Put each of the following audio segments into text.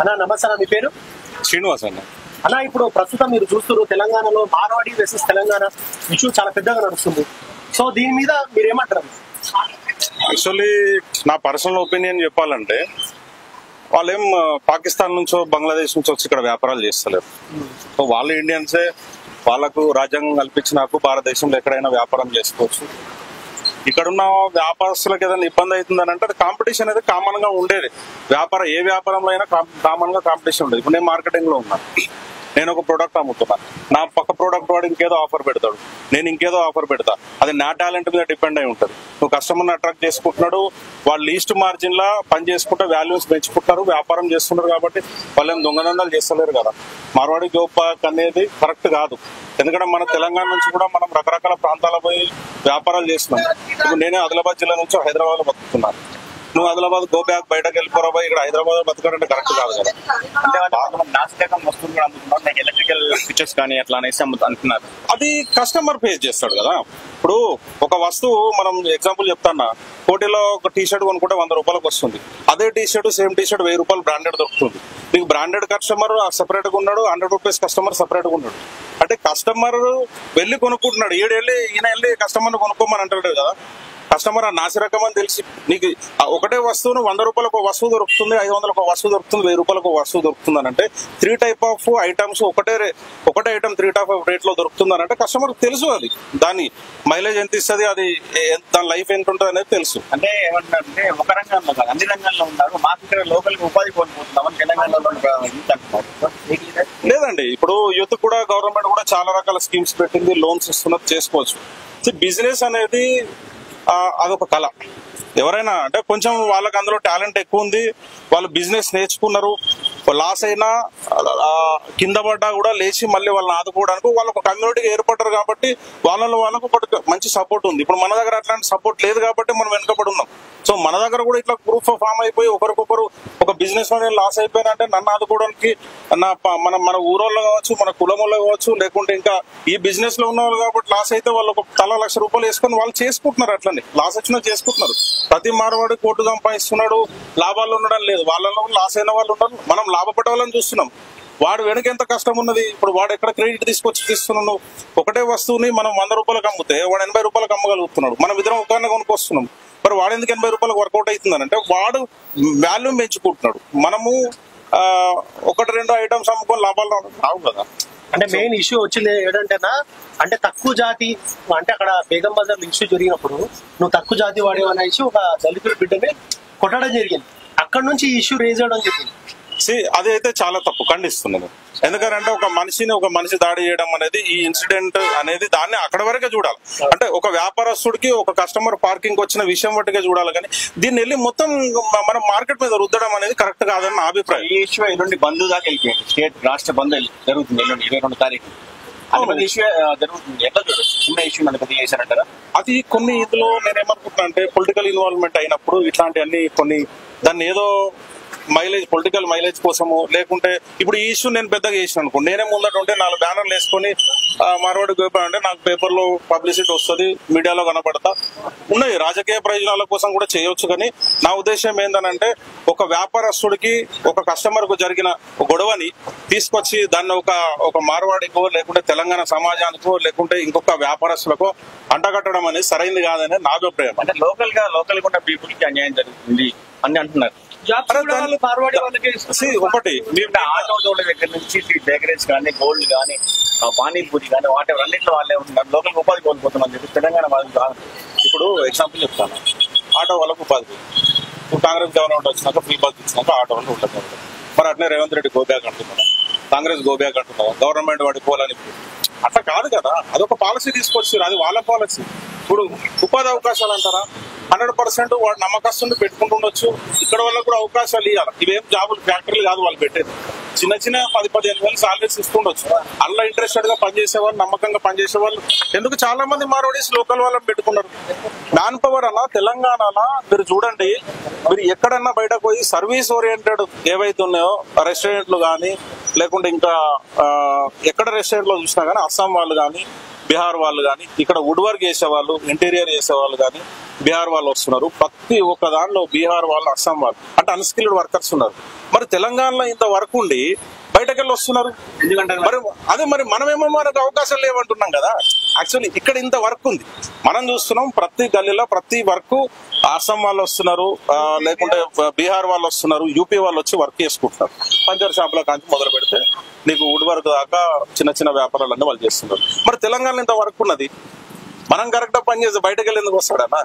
అన్నా నమస్తే అన్న, మీ పేరు? శ్రీనివాస్ అన్న. అన్నా ఇప్పుడు ప్రస్తుతం మీరు చూస్తున్నారు తెలంగాణలో మార్వాడి వర్సెస్ తెలంగాణ ఇష్యూ చాలా పెద్దగా నడుస్తుంది. సో దీని మీద మీరు ఏమంటారు? యాక్చువల్లీ నా పర్సనల్ ఒపీనియన్ చెప్పాలంటే వాళ్ళేం పాకిస్తాన్ నుంచో బంగ్లాదేశ్ నుంచో వచ్చి ఇక్కడ వ్యాపారాలు చేస్తలేరు. సో వాళ్ళు ఇండియన్సే, వాళ్ళకు రాజ్యాంగం కల్పించిన హక్కు భారతదేశంలో ఎక్కడైనా వ్యాపారం చేసుకోవచ్చు. ఇక్కడున్న వ్యాపారస్తులకు ఏదైనా ఇబ్బంది అవుతుందని అంటే అది కాంపిటీషన్ అనేది కామన్ గా ఉండేది. ఏ వ్యాపారంలో అయినా కామన్ గా కాంపిటీషన్ ఉండేది. ఇప్పుడు నేను మార్కెటింగ్ లో ఉన్నాను, నేను ఒక ప్రోడక్ట్ అమ్ముతున్నాను, నా పక్క ప్రోడక్ట్ వాడు ఇంకేదో ఆఫర్ పెడతాడు, నేను ఇంకేదో ఆఫర్ పెడతా. అది నా టాలెంట్ మీద డిపెండ్ అయి ఉంటుంది. నువ్వు కస్టమర్ని అట్రాక్ట్ చేసుకుంటున్నాడు, వాళ్ళు లీస్ట్ మార్జిన్ లా పని చేసుకుంటే వాల్యూస్ పెంచుకుంటారు, వ్యాపారం చేస్తున్నారు. కాబట్టి వాళ్ళు ఏం దొంగదందాలు చేస్తలేరు కదా. మార్వాడి గోపాక్ అనేది కరెక్ట్ కాదు. ఎందుకంటే మన తెలంగాణ నుంచి కూడా మనం రకరకాల ప్రాంతాల పోయి వ్యాపారాలు చేస్తున్నాం. ఇప్పుడు నేనే ఆదిలాబాద్ జిల్లా నుంచి హైదరాబాద్ లో బతుకుతున్నాను. నువ్వు ఆదిలాబాద్ గో బ్యాక్ బయటకు వెళ్ళిపోరాబాయి, ఇక్కడ హైదరాబాద్ లో బతకాలంటే కరెక్ట్ కాదు కదా. అంటే నాసిరకం వస్తువులు కూడా అమ్ముతున్నారు, లైక్ ఎలక్ట్రికల్ స్విచెస్ కానీ అట్లా అనేసి అంటున్నారు. అది కస్టమర్ ఫేస్ చేస్తాడు కదా. ఇప్పుడు ఒక వస్తువు మనం ఎగ్జాంపుల్ చెప్తాన్నా, కోటిలో ఒక టీ షర్ట్ కొనుక్కుంటే 100 రూపాయలకు వస్తుంది. అదే T shirt same T shirt 1000 రూపాయలు బ్రాండెడ్ దొరుకుతుంది. నీకు బ్రాండెడ్ కస్టమర్ సెపరేట్ గా ఉన్నాడు, 100 రూపీస్ కస్టమర్ సెపరేట్ గా ఉన్నాడు. అంటే కస్టమర్ వెళ్ళి కొనుక్కుంటున్నాడు, ఈయన వెళ్ళి కస్టమర్ కొనుక్కోమని అంటాడు కదా. కస్టమర్ ఆ నాసిరకం అని తెలిసి నీకు ఒకటే వస్తువును 100 రూపాయలకు ఒక వస్తువు దొరుకుతుంది, 500లకు ఒక వస్తువు దొరుకుతుంది, 1000 రూపాయలకు ఒక వస్తువు దొరుకుతుంది అని అంటే 3 టైప్ ఆఫ్ ఐటమ్స్ ఒకటే ఐటమ్ 3 టైప్ ఆఫ్ రేట్ లో దొరుకుతుంది అని అంటే కస్టమర్ తెలుసు. అది దాని మైలేజ్ ఎంత ఇస్తుంది, అది దాని లైఫ్ ఎంత ఉంటుంది అనేది తెలుసు. అంటే ఏమంటున్నారంటే ఒక రంగంలో కాదు అన్ని రంగాల్లో ఉంటారు, మాకు ఇక్కడ లోకల్ ఉపాధి కోల్పోతున్నామని తెలంగాణలో లేదండి. ఇప్పుడు యూత్ కూడా గవర్నమెంట్ కూడా చాలా రకాల స్కీమ్స్ పెట్టింది, లోన్స్ ఇస్తున్నది, చేసుకోవచ్చు. బిజినెస్ అనేది అదొక కళ. ఎవరైనా అంటే కొంచెం వాళ్ళకి అందులో టాలెంట్ ఎక్కువ ఉంది, వాళ్ళు బిజినెస్ నేర్చుకున్నారు, లాస్ అయినా కింద పడ్డా కూడా లేచి మళ్ళీ వాళ్ళని ఆదుకోవడానికి వాళ్ళు ఒక కమ్యూనిటీకి ఏర్పడ్డారు. కాబట్టి వాళ్ళకు ఒకటి మంచి సపోర్ట్ ఉంది. ఇప్పుడు మన దగ్గర అట్లాంటి సపోర్ట్ లేదు కాబట్టి మనం వెనుకబడి ఉన్నాం. సో మన దగ్గర కూడా ఇట్లా గ్రూప్ ఫామ్ అయిపోయి ఒకరికొకరు ఒక బిజినెస్ లో లాస్ అయిపోయినంటే నన్ను ఆదుకోవడానికి మన ఊరోళ్ళు కావచ్చు, మన కులంలో కావచ్చు, లేకుంటే ఇంకా ఈ బిజినెస్ లో ఉన్న వాళ్ళు కాబట్టి లాస్ అయితే వాళ్ళు ఒక తల 1,00,000 రూపాయలు వేసుకొని వాళ్ళు చేసుకుంటున్నారు. అట్లనే లాస్ వచ్చినా చేసుకుంటున్నారు. ప్రతి మార్వాడి కోట్లు సంపాదిస్తున్నాడు, లాభాలు ఉండడం లేదు. వాళ్ళలో లాస్ అయిన వాళ్ళు ఉన్నారు, మనం లాభపడే వాళ్ళని చూస్తున్నాం. వాడు వెనక ఎంత కష్టం ఉన్నది. ఇప్పుడు వాడు ఎక్కడ క్రెడిట్ తీసుకొస్తున్నాడు. ఒకటే వస్తువుని మనం 100 రూపాయలకు అమ్ముతే వాడు 80 రూపాయలకు అమ్మగలుగుతున్నాడు. మనం ఇద్దరం ఒకరిని కొనుక్కొస్తున్నాం. మరి వాడు ఎందుకు 80 రూపాయలకు వర్కౌట్ అవుతుందని అంటే వాడు వాల్యూ పెంచుకుంటున్నాడు. మనము 1-2 ఐటమ్స్ అమ్ముకొని లాభాలు రావు కదా. అంటే మెయిన్ ఇష్యూ వచ్చింది ఏంటంటేనా, అంటే తక్కువ జాతి అంటే అక్కడ బేగం బజార్ ఇష్యూ జరిగినప్పుడు నువ్వు తక్కువ జాతి వాడే అనే ఇష్యూ ఒక దళితుల బిడ్డని కొట్టడం జరిగింది. అక్కడ నుంచి ఈ ఇష్యూ రేజ్ అవడం జరిగింది. అది అయితే చాలా తప్పు, ఖండిస్తున్నాను. ఎందుకంటే ఒక మనిషి దాడి చేయడం అనేది, ఈ ఇన్సిడెంట్ అనేది దాన్ని అక్కడ వరకే చూడాలి. అంటే ఒక వ్యాపారస్తుడికి ఒక కస్టమర్ పార్కింగ్ వచ్చిన విషయం బట్టిగా చూడాలి. కానీ దీన్ని వెళ్ళి మొత్తం మనం మార్కెట్ మీద రుద్దడం అనేది కరెక్ట్ కాదని నా అభిప్రాయం. ఈ ఇష్యూ ఎల్లుండి బంద్ దాకా వెళ్ళిపోయింది. స్టేట్ రాష్ట్ర బంద్ జరుగుతుంది ఎల్లుండి 22 తారీఖు. ఇష్యూ జరుగుతుంది. ఎట్లా చూడొచ్చు చిన్న ఇష్యూ నన్ను పెద్ద చేశారంటారా? అది కొన్ని ఇందులో నేనేమనుకుంటున్నా అంటే పొలిటికల్ ఇన్వాల్వ్మెంట్ అయినప్పుడు ఇట్లాంటివన్నీ కొన్ని దాన్ని ఏదో పొలిటికల్ మైలేజ్ కోసము, లేకుంటే ఇప్పుడు ఈ ఇష్యూ నేను పెద్దగా చేసిన అనుకోండి, నేనే ముందట ఉంటే 4 బ్యానర్లు వేసుకొని మార్వాడి గోపాక్ అంటే నాకు పేపర్లో పబ్లిసిటీ వస్తుంది, మీడియాలో కనపడతా ఉన్నాయి. రాజకీయ ప్రయోజనాల కోసం కూడా చేయొచ్చు. కానీ నా ఉద్దేశం ఏంటంటే ఒక వ్యాపారస్తుడికి ఒక కస్టమర్ కు జరిగిన గొడవని తీసుకొచ్చి దాన్ని ఒక మార్వాడికో లేకుంటే తెలంగాణ సమాజానికో లేకుంటే ఇంకొక వ్యాపారస్తులకో అంటగట్టడం అనేది సరైనది కాదని నా అభిప్రాయం. అంటే లోకల్ ఉన్న పీపుల్ కి అన్యాయం జరుగుతుంది అని అంటున్నారు. ఒకటి ఆటో తోళ్ళ దగ్గర నుంచి బేకరీస్ కానీ, గోల్డ్ కానీ, పానీపూరి కానీ, వాటెవర్ అన్నింటిలో వాళ్ళే ఉంటున్నారు. లోకల్ ఉపాధి కోల్పోతున్నాం చెప్పి తెలంగాణ వాళ్ళకి కాదు. ఇప్పుడు ఎగ్జాంపుల్ చెప్తాను, ఆటో వాళ్ళకు ఉపాధి. ఇప్పుడు కాంగ్రెస్ గవర్నమెంట్ వచ్చినాక ఫ్రీ బస్ ఇచ్చినాక ఆటో వాళ్ళు ఉండదు. మరి అట్లనే రేవంత్ రెడ్డి గోబ్యాక్ అంటున్నాడు, కాంగ్రెస్ గోబ్యాక్ అంటున్నాడు, గవర్నమెంట్ వాడి పోలని. అట్లా కాదు కదా, అదొక పాలసీ తీసుకొచ్చారు, అది వాళ్ళ పాలసీ. ఇప్పుడు ఉపాధి అవకాశాలు అంటారా, 100% వాడు నమ్మకస్తుని పెట్టుకుంటుండొచ్చు. ఇక్కడ వాళ్ళకు కూడా అవకాశాలు ఇవ్వాలి. ఇవేం జాబులు ఫ్యాక్టరీలు కాదు వాళ్ళు పెట్టేది. చిన్న 10-15 వేలు సాలరీస్ ఇస్తుండొచ్చు. అలా ఇంట్రెస్టెడ్ గా పనిచేసే వాళ్ళు, నమ్మకంగా పనిచేసే వాళ్ళు ఎందుకు చాలా మంది మార్వాడీస్ లోకల్ వాళ్ళని పెట్టుకున్నారు. మ్యాన్ పవర్ అలా తెలంగాణలో మీరు చూడండి, మీరు ఎక్కడన్నా బయటకు పోయి సర్వీస్ ఓరియంటెడ్ ఏవైతే ఉన్నాయో రెస్టారెంట్లు కానీ, లేకుంటే ఇంకా ఎక్కడ రెస్టారెంట్ లో చూసినా కానీ అస్సాం వాళ్ళు కానీ, బీహార్ వాళ్ళు కానీ, ఇక్కడ వుడ్ వర్క్ చేసేవాళ్ళు, ఇంటీరియర్ చేసేవాళ్ళు కానీ బీహార్ వాళ్ళు వస్తున్నారు. ప్రతి ఒక్క దాంట్లో బీహార్ వాళ్ళు, అస్సాం వాళ్ళు అంటే అన్స్కిల్డ్ వర్కర్స్ ఉన్నారు. మరి తెలంగాణలో ఇంత వర్క్ ఉండి బయటకెళ్ళి వస్తున్నారు ఎందుకంటే మరి అదే మరి మనమేమో మనకు అవకాశాలు లేవంటున్నాం కదా. యాక్చువల్లీ ఇక్కడ ఇంత వర్క్ ఉంది, మనం చూస్తున్నాం ప్రతి గల్లీలో ప్రతి వర్క్ అస్సాం వాళ్ళు వస్తున్నారు, లేకుంటే బీహార్ వాళ్ళు వస్తున్నారు, యూపీ వాళ్ళు వచ్చి వర్క్ చేసుకుంటున్నారు. పంచర్ షాపుల కాంచి మొదలు పెడితే నీకు వుడ్ వర్క్ దాకా చిన్న చిన్న వ్యాపారాలన్నీ వాళ్ళు చేస్తున్నారు. మరి తెలంగాణలో ఇంత వర్క్ ఉన్నది, మనం కరెక్ట్ గా పని చేస్తే బయటకు వెళ్ళి ఎందుకు వస్తాడన్నా?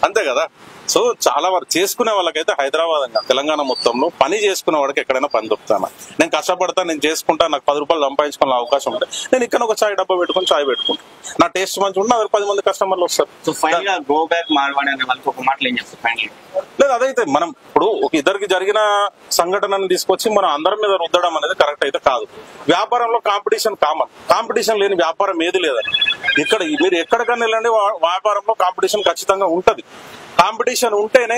అంతే కదా. సో చాలా వరకు చేసుకునే వాళ్ళకైతే హైదరాబాద్ ఇంకా తెలంగాణ మొత్తంలో పని చేసుకునే వాడికి ఎక్కడైనా పని దొరుకుతాను. నేను కష్టపడతా, నేను చేసుకుంటా, నాకు 10 రూపాయలు సంపాదించుకునే అవకాశం ఉంటే నేను ఇక్కడ ఒక చాయ్ డబ్బా పెట్టుకుని చాయ్ పెట్టుకుంటాను. నా టేస్ట్ మంచిగా ఉంటే నాకు 10 మంది కస్టమర్లు వస్తారు. సో ఫైనల్ గా గో బ్యాక్ మార్వాడి అనే వాళ్ళకి ఒక మాటలు ఏం చెప్తారు ఫైనల్? లేదు, అదైతే మనం ఇప్పుడు ఒక ఇద్దరికి జరిగిన సంఘటనను తీసుకొచ్చి మనం అందరి మీద రుద్దడం అనేది కరెక్ట్ అయితే కాదు. వ్యాపారంలో కాంపిటీషన్ కామన్, కాంపిటీషన్ లేని వ్యాపారం ఏది లేదని. ఇక్కడ మీరు ఎక్కడికన్నా వెళ్ళండి, వ్యాపారంలో కాంపిటీషన్ ఖచ్చితంగా ఉంటది. కాంపిటీషన్ ఉంటేనే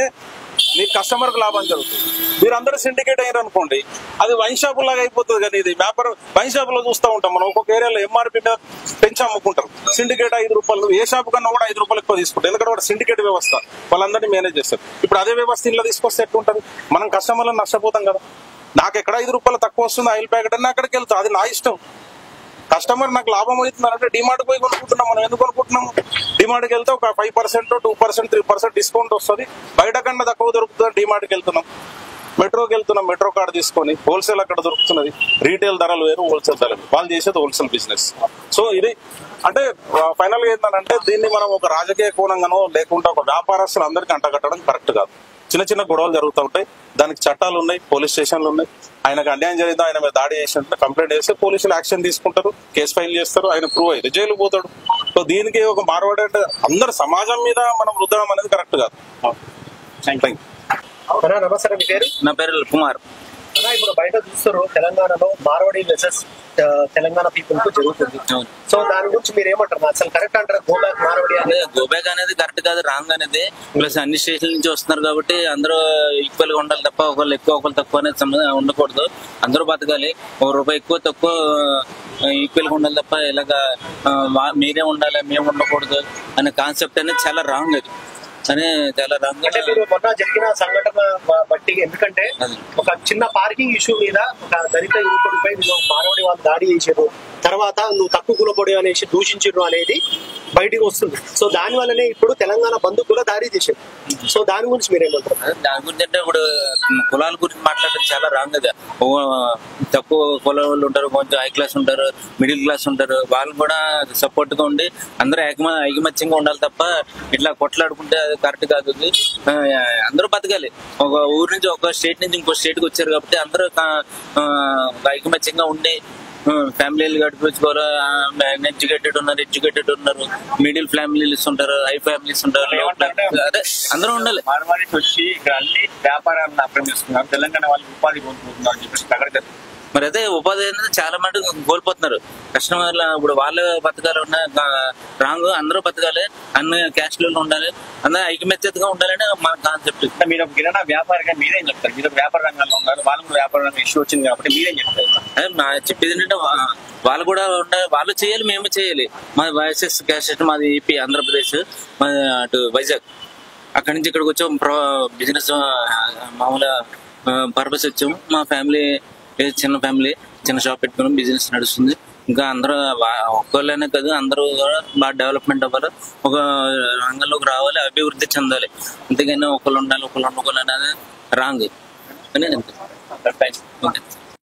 మీ కస్టమర్ కు లాభం జరుగుతుంది. మీరు అందరూ సిండికేట్ అయ్యారు అనుకోండి, అది వైన్ షాపు లాగా అయిపోతుంది. కానీ ఇది వ్యాపారం వైన్ షాప్ లో చూస్తూ ఉంటాం మనం, ఒక్కొక్క ఏరియాలో ఎంఆర్పీ మీద పెంచి అమ్ముకుంటారు. సిండికేట్ 5 రూపాయలు, ఏ షాపు కన్నా కూడా 5 రూపాయలు ఎక్కువ తీసుకుంటారు. ఎందుకంటే వాడు సిండికేట్ వ్యవస్థ, వాళ్ళందరినీ మేనేజ్ చేస్తారు. ఇప్పుడు అదే వ్యవస్థ ఇంట్లో తీసుకొస్తే ఎట్లుంటది? మనం కస్టమర్లను నష్టపోతాం కదా. నాకు ఎక్కడ 5 రూపాయలు తక్కువ వస్తుంది ఆయిల్ ప్యాకెట్ అని అక్కడికి వెళ్తా, అది నా ఇష్టం. కస్టమర్ నాకు లాభం అవుతుందంటే డిమార్ట్ పోయి కొనుక్కుంటున్నాం. మనం ఎందుకు కొనుక్కుంటున్నాము? డిమార్ట్కి వెళ్తే ఒక 5%, 2%, 3% డిస్కౌంట్ వస్తుంది. బయట కన్నా తక్కువ దొరుకుతుంది, డిమార్ట్కి వెళ్తున్నాం. మెట్రోకి వెళ్తున్నాం, మెట్రో కార్డు తీసుకొని హోల్సేల్ అక్కడ దొరుకుతున్నది. రీటైల్ ధరలు వేరు, హోల్సేల్ ధరలు. వాళ్ళు చేసేది హోల్సేల్ బిజినెస్. సో ఇది అంటే ఫైనల్ గా ఏంటంటే దీన్ని మనం ఒక రాజకీయ కోణంగానో లేకుంటే ఒక వ్యాపారస్తులు అందరికీ అంటగట్టడం కరెక్ట్ కాదు. చిన్న చిన్న గొడవలు జరుగుతూ ఉంటాయి, దానికి చట్టాలు ఉన్నాయి, పోలీస్ స్టేషన్లు ఉన్నాయి. ఆయనకు అన్యాయం జరిగిందో, ఆయన మీద దాడి చేసినట్టు కంప్లైంట్ చేస్తే పోలీసులు యాక్షన్ తీసుకుంటారు, కేసు ఫైల్ చేస్తారు, ఆయన ప్రూవ్ అయితే జైలు పోతాడు. సో దీనికి ఒక మార్వాడి అంటే అందరు సమాజం మీద మనం రుద్దడం అనేది కరెక్ట్ కాదు. Thank you. నమస్కారం, మీ పేరు? నా పేరు కుమార్. ఇప్పుడు బయట చూస్తారు తెలంగాణలో మార్వాడి వెసెస్ తెలంగాణ పీపుల్ కు జరుగుతుంది. సో దాని గురించి మీరు ఏమంటారు? అసలు కరెక్ట్ అంటారు గోబ్యాక్ మార్వాడి అనేది? గోబ్యాక్ అనేది కరెక్ట్ కాదు, రాంగ్ అనేది. ప్లస్ అన్ని స్టేషన్ల నుంచి వస్తున్నారు కాబట్టి అందరూ ఈక్వల్ గా ఉండాలి తప్ప ఒకళ్ళు ఎక్కువ ఒకళ్ళు తక్కువ అనేది ఉండకూడదు. అందరూ బతకాలి, ₹1 ఎక్కువ తక్కువ ఈక్వల్ గా ఉండాలి తప్ప ఇలాగా మీరే ఉండాలి మేము ఉండకూడదు అనే కాన్సెప్ట్ అనేది చాలా రాంగ్. అది అని చాలా రాంగ్. అంటే మీరు మొన్న జరిగిన సంఘటన బట్టి, ఎందుకంటే ఒక చిన్న పార్కింగ్ ఇష్యూ మీద ఒక దళిత యువకుడిపై మార్వాడి వాళ్ళు దాడి చేసారు, తర్వాత నువ్వు తక్కువ కులపొడి అనేసి దూషించరు అనేది బయటికి వస్తుంది. సో దాని వల్లనే ఇప్పుడు తెలంగాణ బంధు కూడా దాడి చేశారు. సో దాని గురించి మీరేమంటారు? దాని గురించి అంటే ఇప్పుడు కులాల గురించి మాట్లాడడం చాలా రాంగ్. అది తక్కువ కులం వాళ్ళు ఉంటారు, కొంచెం హై క్లాస్ ఉంటారు, మిడిల్ క్లాస్ ఉంటారు, వాళ్ళు కూడా సపోర్ట్ గా ఉండి అందరూ ఐకమత్యంగా ఉండాలి తప్ప ఇట్లా కొట్లాడుకుంటే అది కరెక్ట్ కాదు. అందరూ బతకాలి. ఒక ఊరు నుంచి ఒక స్టేట్ నుంచి ఇంకో స్టేట్ కి వచ్చారు కాబట్టి అందరూ ఐకమత్యంగా ఉండి ఫ్యామిలీలు గడిపించుకోవాలి. ఎడ్యుకేటెడ్ ఉన్నారు, మిడిల్ ఫ్యామిలీస్ ఉంటారు, హై ఫ్యామిలీస్ ఉంటారు, అదే అందరూ ఉండాలి. మార్వాడి వచ్చి ఇక్కడ అన్ని వ్యాపారాలను ఆక్రమిస్తున్నారు, తెలంగాణ వాళ్ళకి ఉపాధి కోల్పోతున్నారు అని చెప్పేసి అక్కడ మరి అదే ఉపాధి అనేది చాలా మటుకు కోల్పోతున్నారు కస్టమర్లు. ఇప్పుడు వాళ్ళు బతకాలి ఉన్న రాంగ్, అందరూ బతకాలి, అన్ని క్యాస్ట్లో ఉండాలి, అందరూ ఐకమత్యతగా ఉండాలని మన కాన్సెప్ట్. మీరు ఒక కిరాణా వ్యాపారిగా మీరేం చెప్తారు? మీరు వ్యాపార రంగంలో ఉన్నారు, వాళ్ళు కూడా వ్యాపార రంగం ఇష్యూ వచ్చింది కాబట్టి మీరేం చెప్తారు? చెప్పేది ఏంటంటే వాళ్ళు కూడా ఉండాలి, వాళ్ళు చేయాలి, మేము చేయాలి. మాది వైఎస్ఎస్ క్యాస్ట్, మాది ఏపీ ఆంధ్రప్రదేశ్, మాది అటు వైజాగ్. అక్కడి నుంచి ఇక్కడికి వచ్చాం, బిజినెస్ మామూలుగా పర్పస్ వచ్చాము. మా ఫ్యామిలీ చిన్న ఫ్యామిలీ, చిన్న షాప్ పెట్టుకుని బిజినెస్ నడుస్తుంది. ఇంకా అందరూ ఒక్కళ్ళనే కాదు, అందరూ కూడా బాగా డెవలప్మెంట్ అవ్వాలి, ఒక రంగంలోకి రావాలి, అభివృద్ధి చెందాలి. అంతేగాని ఒకళ్ళు ఉండాలి ఒకళ్ళు ఉండకూడదు అనేది రాంగ్ అని.